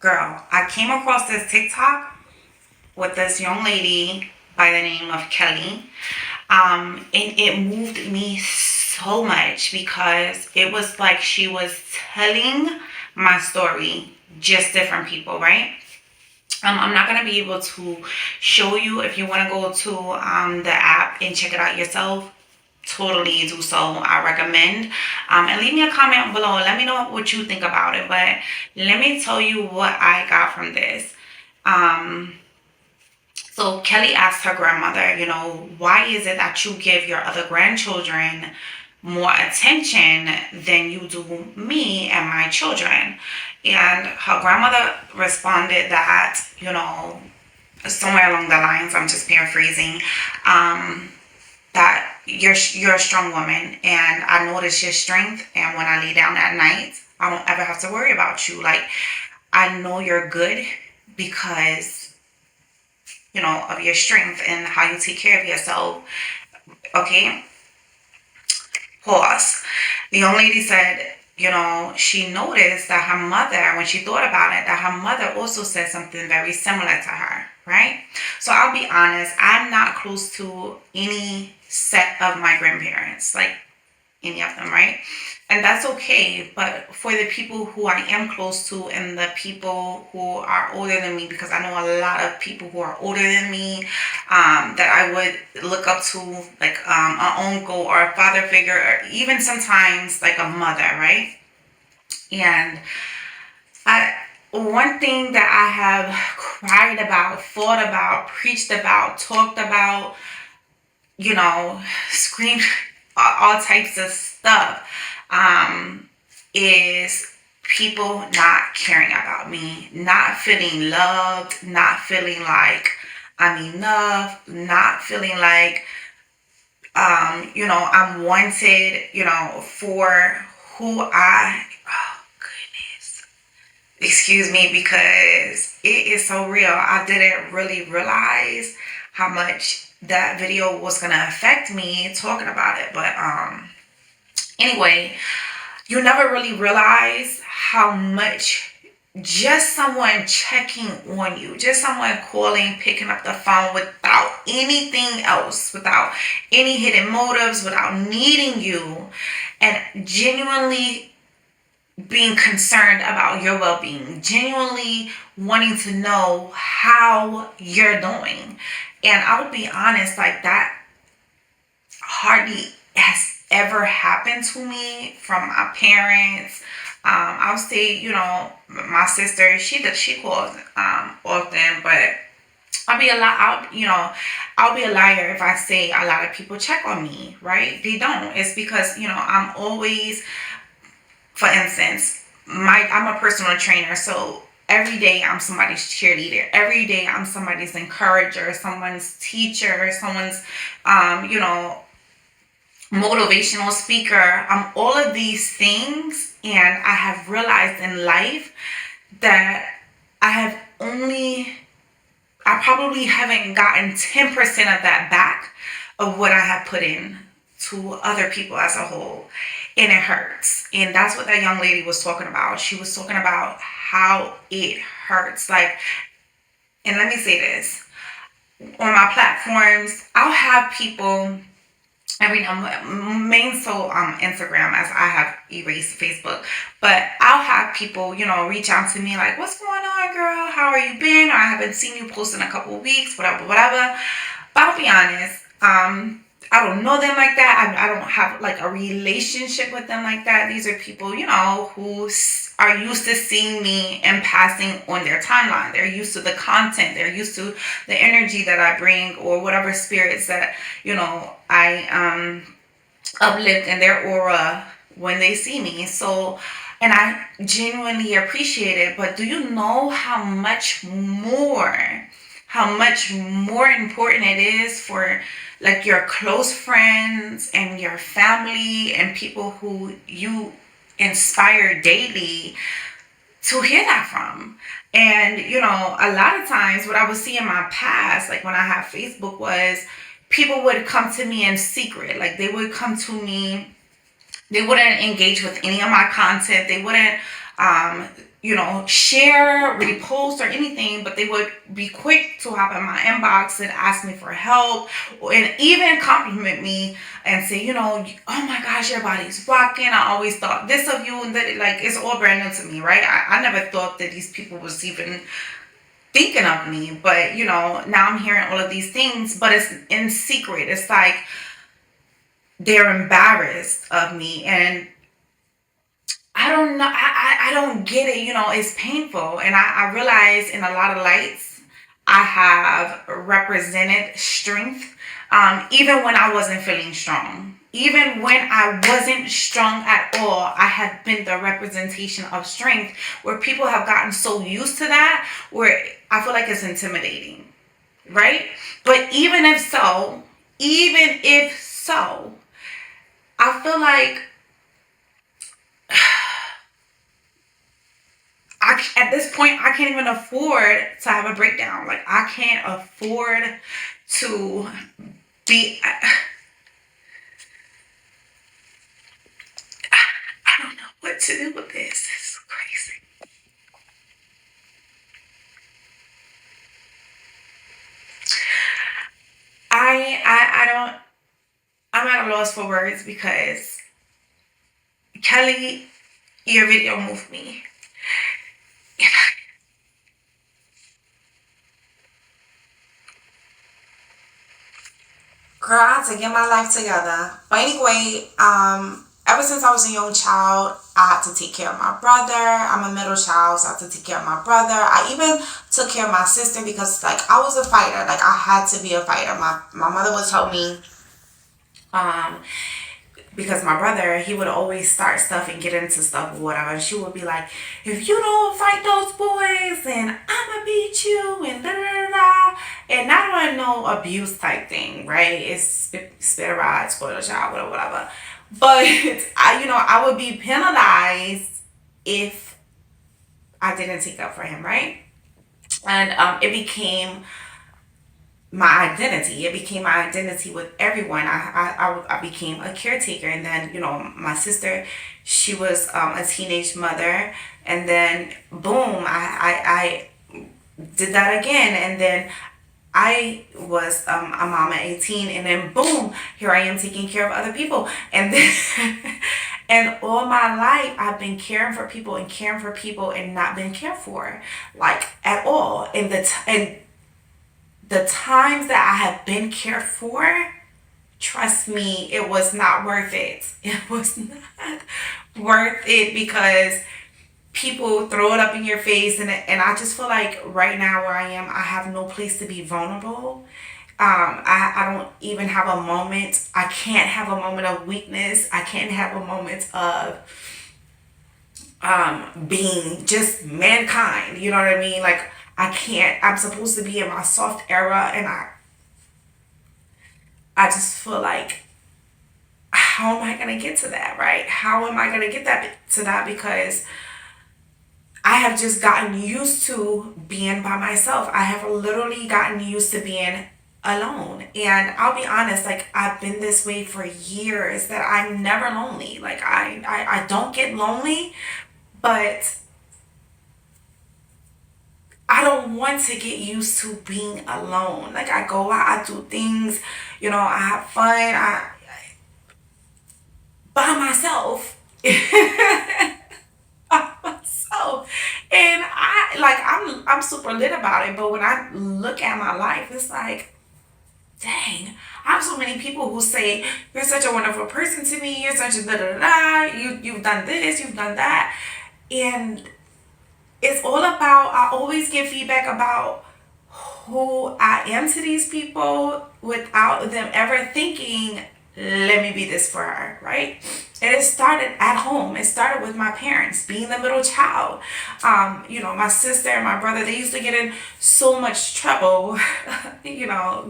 girl, I came across this TikTok with this young lady by the name of Kelly. And it moved me so much because it was like she was telling my story, just different people, right? I'm not going to be able to show you. If you want to go to the app and check it out yourself, totally do so. I recommend. And leave me a comment below. Let me know what you think about it. But let me tell you what I got from this. So Kelly asked her grandmother, why is it that you give your other grandchildren more attention than you do me and my children? And her grandmother responded that, somewhere along the lines, I'm just paraphrasing, that you're a strong woman, and I notice your strength, and when I lay down at night, I don't ever have to worry about you. Like, I know you're good because of your strength and how you take care of yourself. Okay? Pause. The young lady said, she noticed that her mother, when she thought about it, that her mother also said something very similar to her, right? So I'll be honest, I'm not close to any set of my grandparents, like any of them, right? And that's okay. But for the people who I am close to and the people who are older than me, because I know a lot of people who are older than me that I would look up to, like an uncle or a father figure, or even sometimes like a mother, right? And one thing that I have cried about, thought about, preached about, talked about, screamed all types of stuff, is people not caring about me, not feeling loved, not feeling like I'm enough, not feeling like, I'm wanted, for who oh goodness, excuse me, because it is so real. I didn't really realize how much that video was going to affect me talking about it. But anyway, you never really realize how much just someone checking on you, just someone calling, picking up the phone without anything else, without any hidden motives, without needing you, and genuinely being concerned about your well-being, genuinely wanting to know how you're doing. And I'll be honest, like, that hardly has ever happened to me from my parents. I'll say, my sister, she calls often, but I'll be a liar if I say a lot of people check on me, right? They don't. It's because, I'm always, for instance, I'm a personal trainer, so every day I'm somebody's cheerleader. Every day I'm somebody's encourager, someone's teacher, someone's, motivational speaker. I'm all of these things, and I have realized in life that I probably haven't gotten 10% of that back of what I have put in to other people as a whole. And it hurts. And that's what that young lady was talking about. She was talking about how it hurts. Like, and let me say this, on my platforms, I'll have people, main so Instagram, as I have erased Facebook, but I'll have people, reach out to me like, what's going on, girl? How are you been? Or I haven't seen you post in a couple of weeks, whatever. But I'll be honest, I don't know them like that. I don't have like a relationship with them like that. These are people, who are used to seeing me and passing on their timeline. They're used to the content. They're used to the energy that I bring, or whatever spirits that, I uplift in their aura when they see me. So, and I genuinely appreciate it. But do you know how much more important it is for, like, your close friends and your family and people who you inspire daily to hear that from? And, a lot of times what I would see in my past, like when I had Facebook, was people would come to me in secret. Like, they would come to me, they wouldn't engage with any of my content. They wouldn't share, repost, or anything, but they would be quick to hop in my inbox and ask me for help, and even compliment me and say, oh my gosh, your body's rocking. I always thought this of you, and that, like, it's all brand new to me, right? I never thought that these people was even thinking of me, but now I'm hearing all of these things, but it's in secret. It's like they're embarrassed of me, and I don't know. I don't get it. It's painful. And I realize in a lot of lights, I have represented strength, even when I wasn't feeling strong. Even when I wasn't strong at all, I have been the representation of strength, where people have gotten so used to that, where I feel like it's intimidating, right? But even if so, I feel like at this point, I can't even afford to have a breakdown. Like, I can't afford to be. I don't know what to do with this. This is crazy. I don't. I'm at a loss for words because Kelly, your video moved me. Girl, I had to get my life together. But anyway, ever since I was a young child, I had to take care of my brother. I'm a middle child, so I had to take care of my brother. I even took care of my sister because, like, I was a fighter. Like, I had to be a fighter. My mother would tell me, because my brother, he would always start stuff and get into stuff or whatever. And she would be like, if you don't fight those boys, then I'ma beat you, and da da da da. And not on no abuse type thing, right? It's spit a rod, spoil a child, whatever. But I would be penalized if I didn't take up for him, right? And it became my identity. It became my identity with everyone. I became a caretaker, and then my sister, she was a teenage mother, and then boom, I did that again, and then I was a mom at 18, and then boom, here I am taking care of other people, and then and all my life I've been caring for people and not been cared for, like, at all. And the times that I have been cared for, trust me, it was not worth it. It was not worth it, because people throw it up in your face, and I just feel like right now where I am, I have no place to be vulnerable. I don't even have a moment. I can't have a moment of weakness. I can't have a moment of being just mankind. You know what I mean? Like, I can't. I'm supposed to be in my soft era, and I just feel like, how am I gonna get to that, right? How am I gonna get to that? Because I have just gotten used to being by myself. I have literally gotten used to being alone. And I'll be honest, like, I've been this way for years, that I'm never lonely. Like, I don't get lonely, but I don't want to get used to being alone. Like, I go out, I do things, I have fun, by myself. By myself. And I'm super lit about it. But when I look at my life, it's like, dang, I have so many people who say, you're such a wonderful person to me, you're such a da da da, you've done this, you've done that. And it's all about, I always give feedback about who I am to these people without them ever thinking, let me be this for her, right? And it started at home. It started with my parents, being the middle child. My sister and my brother, they used to get in so much trouble,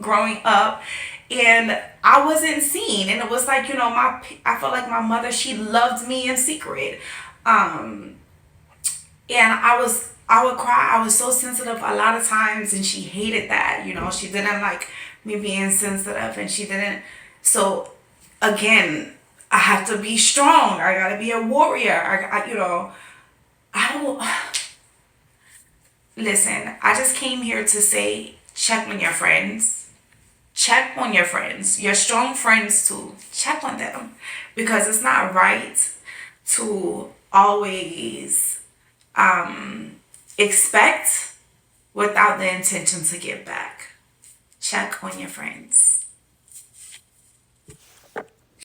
growing up. And I wasn't seen. And it was like, I felt like my mother, she loved me in secret. And I would cry. I was so sensitive a lot of times, and she hated that. She didn't like me being sensitive, and she didn't. So again, I have to be strong. I gotta be a warrior. I don't. listen, I just came here to say check on your friends. Check on your friends, your strong friends too. Check on them because it's not right to always expect without the intention to give back. Check on your friends.